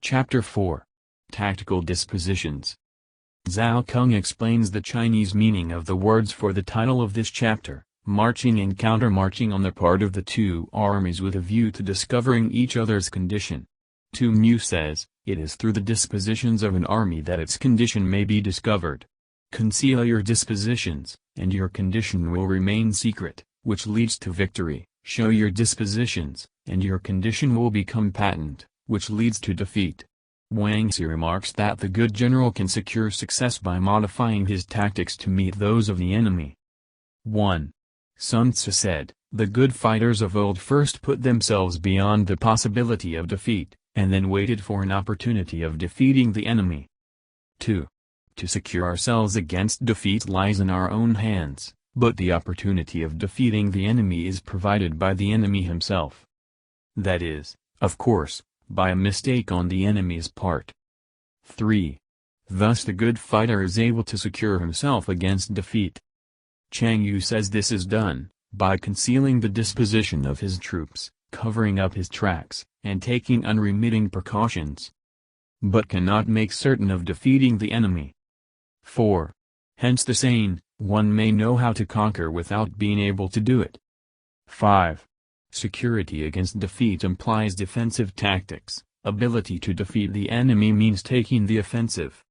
Chapter 4. Tactical Dispositions. Zhao Kung explains the Chinese meaning of the words for the title of this chapter, marching and counter-marching on the part of the two armies with a view to discovering each other's condition. Sun Tzu says, it is through the dispositions of an army that its condition may be discovered. Conceal your dispositions, and your condition will remain secret, which leads to victory. Show your dispositions, and your condition will become patent, which leads to defeat. Wang Xi remarks that the good general can secure success by modifying his tactics to meet those of the enemy. 1. Sun Tzu said, the good fighters of old first put themselves beyond the possibility of defeat, and then waited for an opportunity of defeating the enemy. 2. To secure ourselves against defeat lies in our own hands, but the opportunity of defeating the enemy is provided by the enemy himself. That is, of course, by a mistake on the enemy's part. 3. Thus the good fighter is able to secure himself against defeat. Chang Yu says this is done by concealing the disposition of his troops, covering up his tracks, and taking unremitting precautions, but cannot make certain of defeating the enemy. 4. Hence the saying, one may know how to conquer without being able to do it. 5. Security against defeat implies defensive tactics. Ability to defeat the enemy means taking the offensive.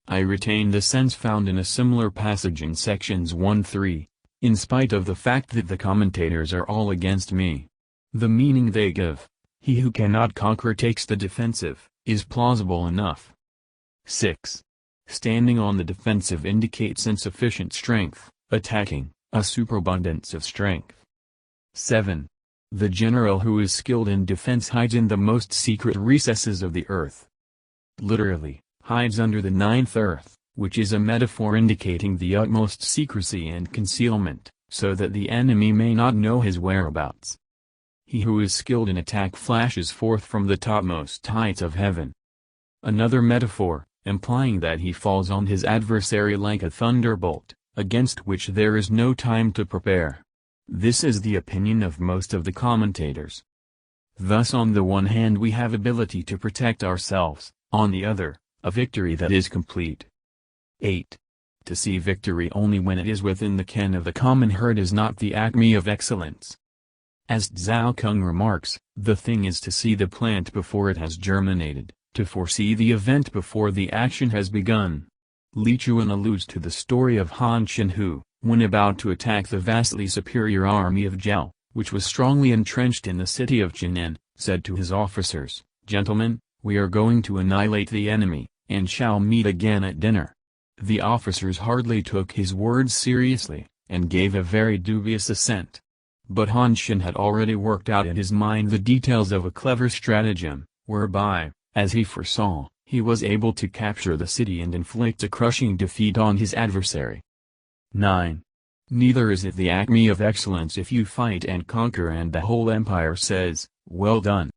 I retain the sense found in a similar passage in sections 1-3, in spite of the fact that the commentators are all against me. The meaning they give, he who cannot conquer takes the defensive, is plausible enough. 6. Standing on the defensive indicates insufficient strength, attacking, a superabundance of strength. 7. The general who is skilled in defense hides in the most secret recesses of the earth. Literally, hides under the ninth earth, which is a metaphor indicating the utmost secrecy and concealment, so that the enemy may not know his whereabouts. He who is skilled in attack flashes forth from the topmost heights of heaven. Another metaphor, implying that he falls on his adversary like a thunderbolt, against which there is no time to prepare. This is the opinion of most of the commentators. Thus on the one hand we have ability to protect ourselves, on the other, a victory that is complete. 8. To see victory only when it is within the ken of the common herd is not the acme of excellence. As Zhao Kung remarks, the thing is to see the plant before it has germinated, to foresee the event before the action has begun. Li Chuan alludes to the story of Han Shen who, when about to attack the vastly superior army of Zhao, which was strongly entrenched in the city of Jinan, said to his officers, "Gentlemen, we are going to annihilate the enemy, and shall meet again at dinner." The officers hardly took his words seriously, and gave a very dubious assent. But Han Shen had already worked out in his mind the details of a clever stratagem, whereby, as he foresaw, he was able to capture the city and inflict a crushing defeat on his adversary. 9. Neither is it the acme of excellence if you fight and conquer and the whole empire says, "Well done."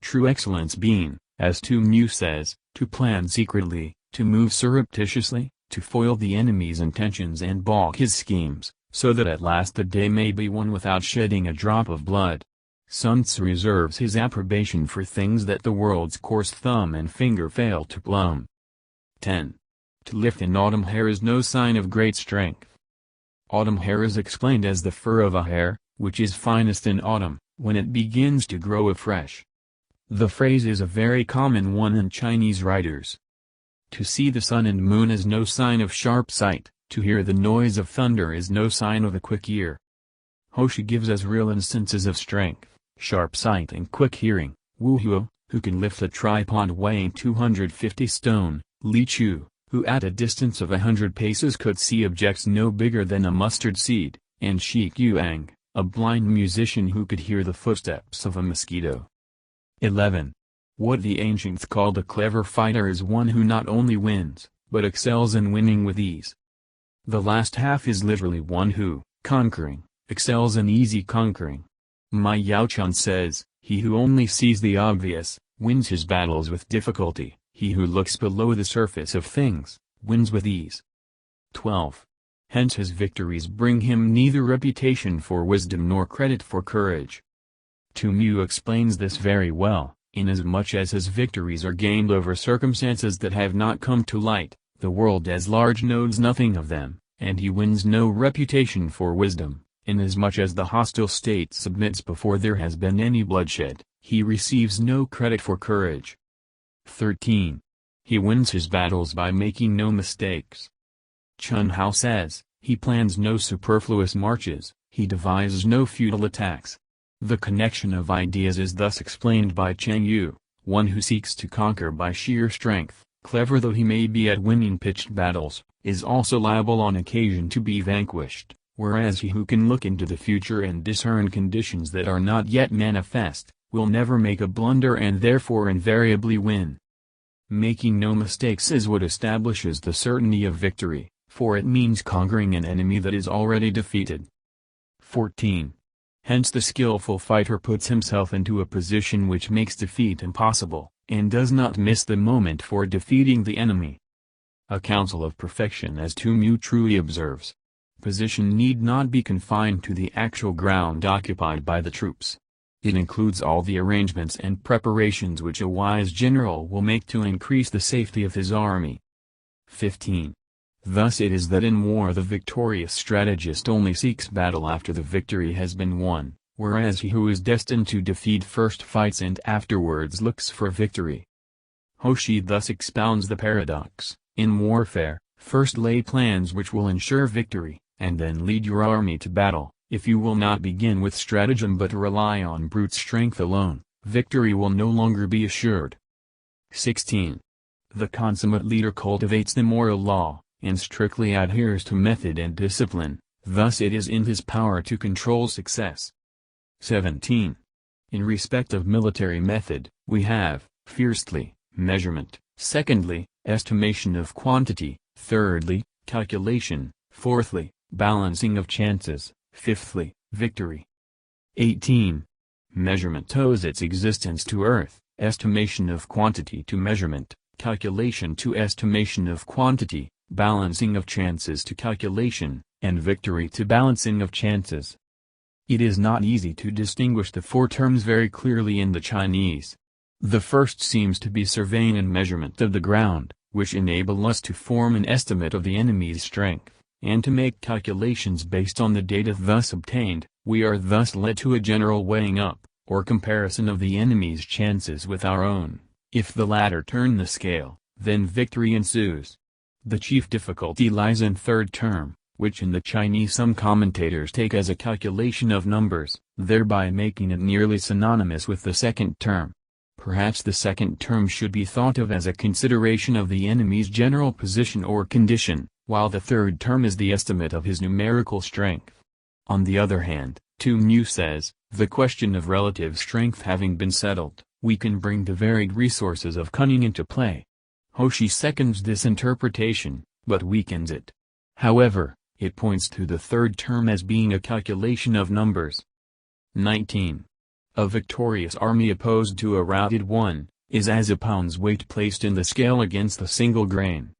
True excellence being, as Sun Tzu says, to plan secretly, to move surreptitiously, to foil the enemy's intentions and balk his schemes, so that at last the day may be won without shedding a drop of blood. Sun Tzu reserves his approbation for things that the world's coarse thumb and finger fail to plumb. 10. To lift an autumn hair is no sign of great strength. Autumn hair is explained as the fur of a hare, which is finest in autumn, when it begins to grow afresh. The phrase is a very common one in Chinese writers. To see the sun and moon is no sign of sharp sight, to hear the noise of thunder is no sign of a quick ear. Hoshi gives us real instances of strength, sharp sight and quick hearing. Wu Huo, who can lift a tripod weighing 250 stone, Li Chu, who at a distance of 100 paces could see objects no bigger than a mustard seed, and Shi Yuang, a blind musician who could hear the footsteps of a mosquito. 11. What the ancients called a clever fighter is one who not only wins, but excels in winning with ease. The last half is literally one who, conquering, excels in easy conquering. Ma Yaochuan says, he who only sees the obvious, wins his battles with difficulty. He who looks below the surface of things, wins with ease. 12. Hence his victories bring him neither reputation for wisdom nor credit for courage. Sun Tzu explains this very well, inasmuch as his victories are gained over circumstances that have not come to light, the world as large knows nothing of them, and he wins no reputation for wisdom, inasmuch as the hostile state submits before there has been any bloodshed, he receives no credit for courage. 13. He wins his battles by making no mistakes. Chun Hao says, he plans no superfluous marches, he devises no futile attacks. The connection of ideas is thus explained by Cheng Yu, one who seeks to conquer by sheer strength, clever though he may be at winning pitched battles, is also liable on occasion to be vanquished, whereas he who can look into the future and discern conditions that are not yet manifest, will never make a blunder and therefore invariably win. Making no mistakes is what establishes the certainty of victory, for it means conquering an enemy that is already defeated. 14. Hence the skillful fighter puts himself into a position which makes defeat impossible, and does not miss the moment for defeating the enemy. A counsel of perfection, as Tu Mu truly observes. Position need not be confined to the actual ground occupied by the troops. It includes all the arrangements and preparations which a wise general will make to increase the safety of his army. 15. Thus it is that in war the victorious strategist only seeks battle after the victory has been won, whereas he who is destined to defeat first fights and afterwards looks for victory. Hoshi thus expounds the paradox: in warfare, first lay plans which will ensure victory, and then lead your army to battle. If you will not begin with stratagem but rely on brute strength alone, victory will no longer be assured. 16. The consummate leader cultivates the moral law, and strictly adheres to method and discipline, thus it is in his power to control success. 17. In respect of military method, we have, firstly, measurement, secondly, estimation of quantity, thirdly, calculation, fourthly, balancing of chances, fifthly, victory. 18. Measurement owes its existence to earth, estimation of quantity to measurement, calculation to estimation of quantity, balancing of chances to calculation, and victory to balancing of chances. It is not easy to distinguish the four terms very clearly in the Chinese. The first seems to be surveying and measurement of the ground, which enable us to form an estimate of the enemy's strength, and to make calculations based on the data thus obtained. We are thus led to a general weighing up, or comparison of the enemy's chances with our own. If the latter turn the scale, then victory ensues. The chief difficulty lies in third term, which in the Chinese some commentators take as a calculation of numbers, thereby making it nearly synonymous with the second term. Perhaps the second term should be thought of as a consideration of the enemy's general position or condition, while the third term is the estimate of his numerical strength. On the other hand, Tu Mu says, the question of relative strength having been settled, we can bring the varied resources of cunning into play. Hoshi seconds this interpretation, but weakens it. However, it points to the third term as being a calculation of numbers. 19. A victorious army opposed to a routed one, is as a pound's weight placed in the scale against a single grain.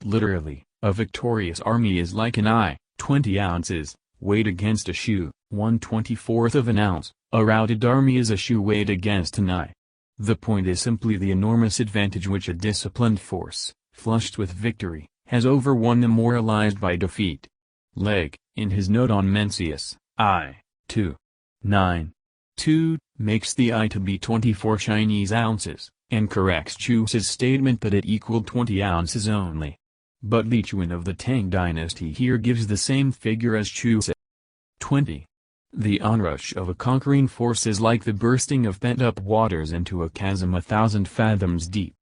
Literally, a victorious army is like an eye, 20 ounces, weighed against a shoe, 1/24 of an ounce. A routed army is a shoe weighed against an eye. The point is simply the enormous advantage which a disciplined force, flushed with victory, has over one demoralized by defeat. Legge, in his note on Mencius, I. 2. 9. 2, makes the eye to be 24 Chinese ounces, and corrects Chu's statement that it equaled 20 ounces only. But Li Chuan of the Tang dynasty here gives the same figure as Chu said. 20. The onrush of a conquering force is like the bursting of pent-up waters into a chasm 1,000 fathoms deep.